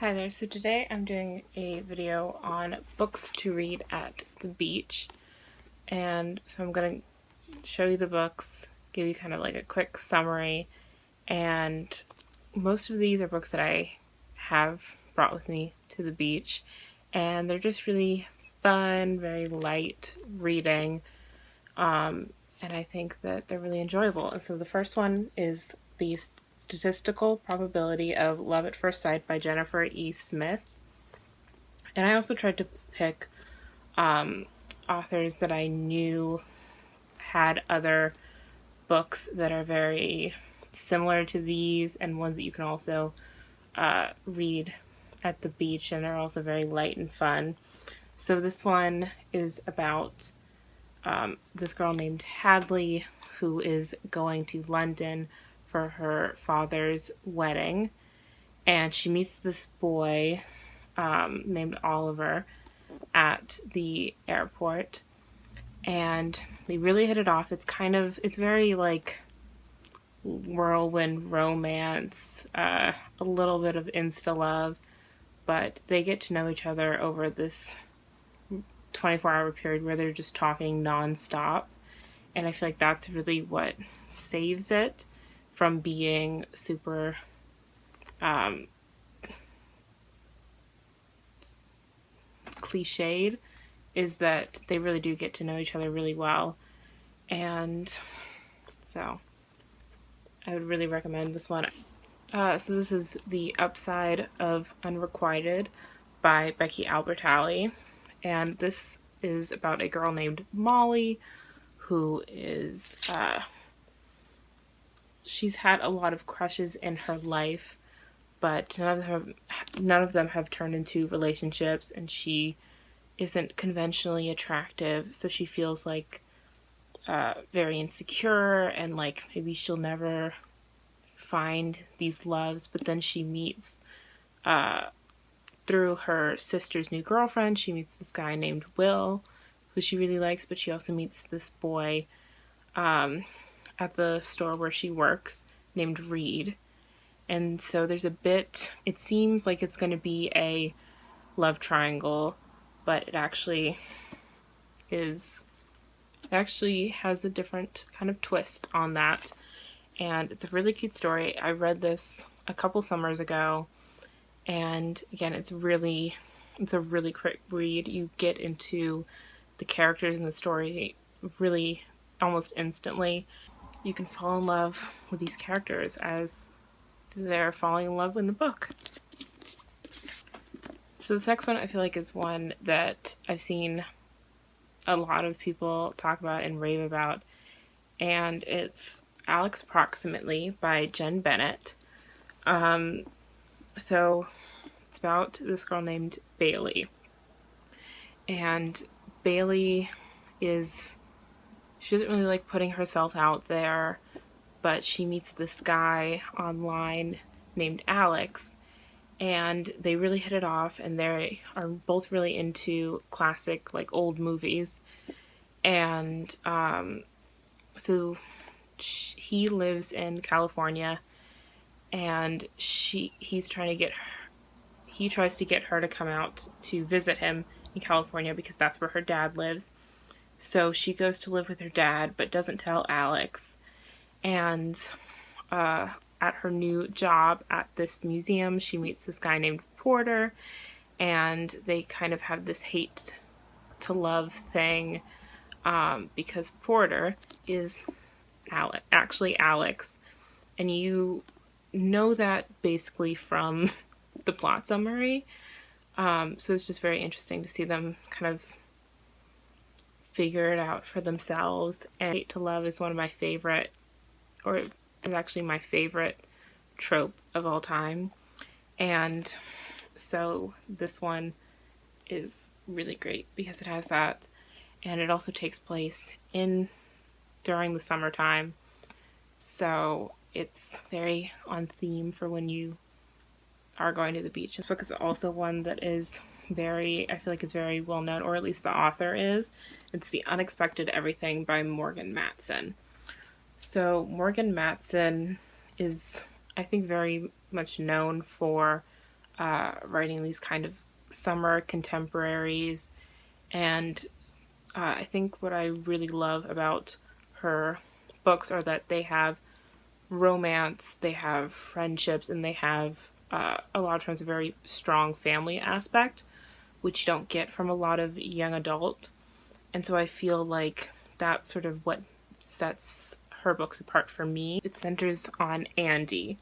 Hi there, so today I'm doing a video on books to read at the beach, and so I'm going to show you the books, give you kind of like a quick summary, and most of these are books that I have brought with me to the beach, and they're just really fun, very light reading, and I think that they're really enjoyable. And so the first one is the Statistical Probability of Love at First Sight by Jennifer E. Smith. And I also tried to pick authors that I knew had other books that are very similar to these and ones that you can also read at the beach, and they're also very light and fun. So this one is about this girl named Hadley who is going to London for her father's wedding, and she meets this boy named Oliver at the airport, and they really hit it off. It's very like whirlwind romance, a little bit of insta love, but they get to know each other over this 24-hour period where they're just talking nonstop. And I feel like that's really what saves it from being super cliched, is that they really do get to know each other really well. And so I would really recommend this one. So this is The Upside of Unrequited by Becky Albertalli. And this is about a girl named Molly who is, she's had a lot of crushes in her life, but none of them have turned into relationships, and she isn't conventionally attractive, so she feels like very insecure and like maybe she'll never find these loves. But then she meets through her sister's new girlfriend, she meets this guy named Will who she really likes, but she also meets this boy at the store where she works named Reed. And so there's it seems like it's going to be a love triangle, but it actually has a different kind of twist on that. And it's a really cute story. I read this a couple summers ago, and again, it's a really quick read. You get into the characters in the story really almost instantly. You can fall in love with these characters as they're falling in love in the book. So this next one I feel like is one that I've seen a lot of people talk about and rave about, and it's Alex Approximately by Jen Bennett. So it's about this girl named Bailey, and Bailey she doesn't really like putting herself out there, but she meets this guy online named Alex, and they really hit it off, and they are both really into classic like old movies. And so he lives in California, and he tries to get her to come out to visit him in California because that's where her dad lives. So she goes to live with her dad but doesn't tell Alex. And at her new job at this museum, she meets this guy named Porter, and they kind of have this hate to love thing, because Porter is actually Alex, and you know that basically from the plot summary. So it's just very interesting to see them kind of figure it out for themselves. And hate to love is one of my favorite, or is actually my favorite trope of all time. And so this one is really great because it has that, and it also takes place during the summertime. So it's very on theme for when you are going to the beach. This book is also one that is I feel like is very well known, or at least the author is. It's The Unexpected Everything by Morgan Matson. So Morgan Matson is, I think, very much known for writing these kind of summer contemporaries. And I think what I really love about her books are that they have romance, they have friendships, and they have a lot of times a very strong family aspect, which you don't get from a lot of young adult. And so I feel like that's sort of what sets her books apart for me. It centers on Andy,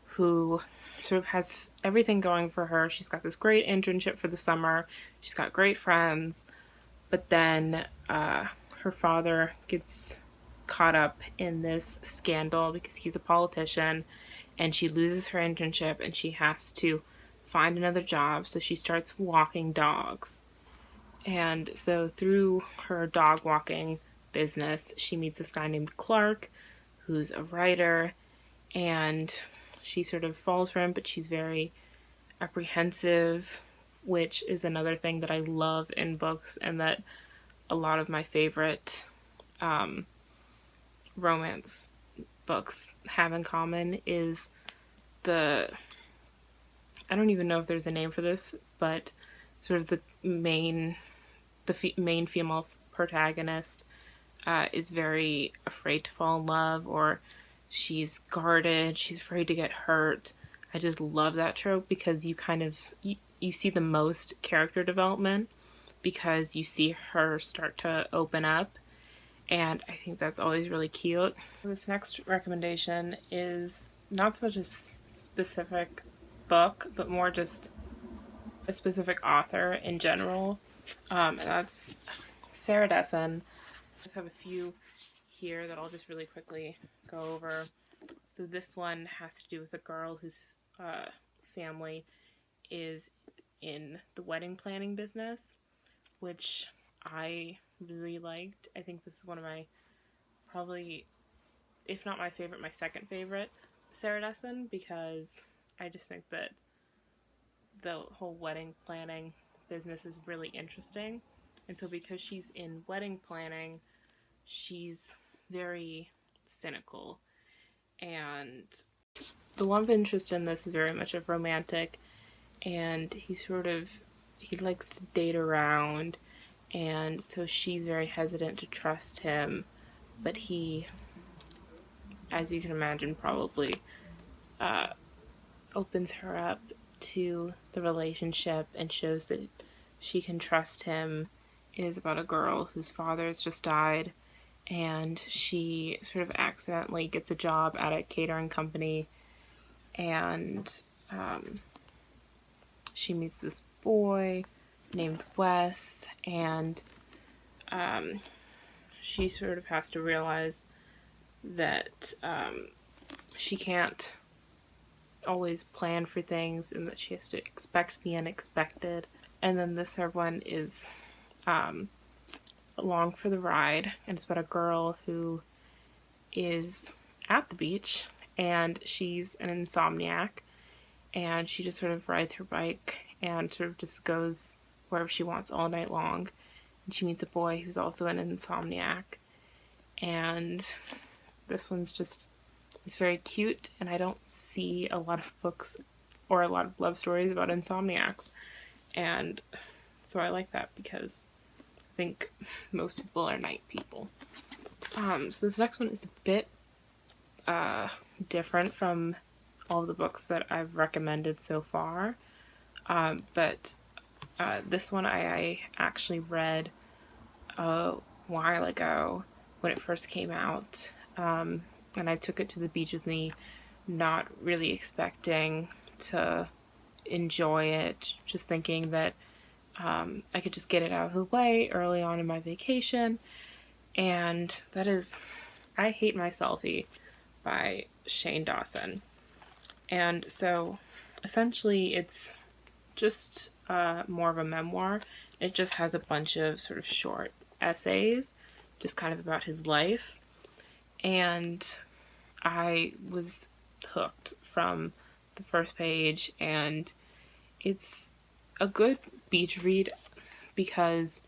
who sort of has everything going for her. She's got this great internship for the summer, she's got great friends, but then her father gets caught up in this scandal because he's a politician, and she loses her internship and she has to find another job. So she starts walking dogs. And so through her dog walking business, she meets this guy named Clark, who's a writer, and she sort of falls for him, but she's very apprehensive, which is another thing that I love in books and that a lot of my favorite romance books have in common is the, I don't even know if there's a name for this, but sort of main female protagonist is very afraid to fall in love, or she's guarded, she's afraid to get hurt. I just love that trope because you see the most character development because you see her start to open up, and I think that's always really cute. This next recommendation is not so much a specific book, but more just a specific author in general. And that's Sarah Dessen. I just have a few here that I'll just really quickly go over. So this one has to do with a girl whose family is in the wedding planning business, which I really liked. I think this is one of my, probably, if not my favorite, my second favorite Sarah Dessen, because I just think that the whole wedding planning business is really interesting. And so because she's in wedding planning, she's very cynical. And the love interest in this is very much a romantic, and he likes to date around, and so she's very hesitant to trust him, but he, as you can imagine, probably opens her up to the relationship and shows that she can trust him. It is about a girl whose father has just died, and she sort of accidentally gets a job at a catering company, and she meets this boy named Wes, and she sort of has to realize that she can't always plan for things and that she has to expect the unexpected. And then this third one is Along for the Ride, and it's about a girl who is at the beach and she's an insomniac, and she just sort of rides her bike and sort of just goes wherever she wants all night long. And she meets a boy who's also an insomniac, and this one's just, it's very cute, and I don't see a lot of books or a lot of love stories about insomniacs, and so I like that because I think most people are night people. So this next one is a bit different from all the books that I've recommended so far, but this one I actually read a while ago when it first came out, and I took it to the beach with me, not really expecting to enjoy it, just thinking that I could just get it out of the way early on in my vacation, and that is I Hate My Selfie by Shane Dawson. And so essentially it's just more of a memoir. It just has a bunch of sort of short essays just kind of about his life, and I was hooked from the first page, and it's a good beach read because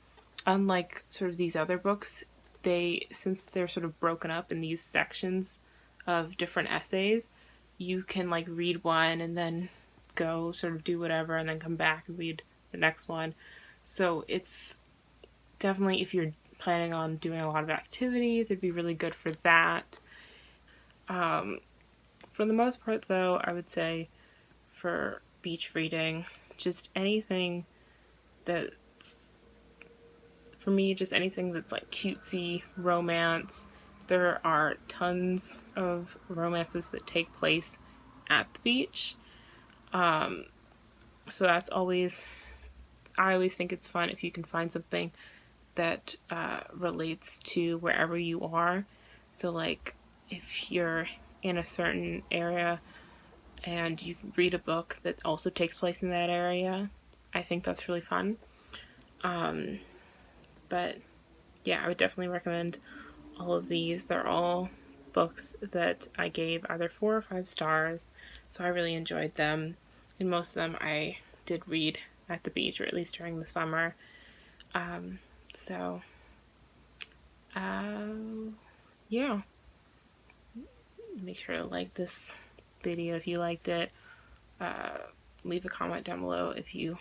unlike sort of these other books, since they're sort of broken up in these sections of different essays, you can like read one and then go sort of do whatever and then come back and read the next one. So it's definitely, if you're planning on doing a lot of activities, it'd be really good for that. For the most part, though, I would say for beach reading, just anything that's, for me, just anything that's like cutesy, romance. There are tons of romances that take place at the beach. So that's always, I always think it's fun if you can find something that relates to wherever you are. So, like, if you're in a certain area and you read a book that also takes place in that area, I think that's really fun. But yeah, I would definitely recommend all of these. They're all books that I gave either 4 or 5 stars, so I really enjoyed them. And most of them I did read at the beach, or at least during the summer. So, yeah. Make sure to like this video if you liked it. Leave a comment down below if you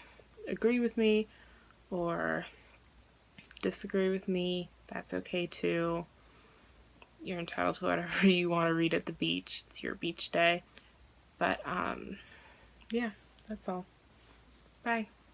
agree with me or disagree with me. That's okay too. You're entitled to whatever you want to read at the beach. It's your beach day. But yeah, that's all. Bye.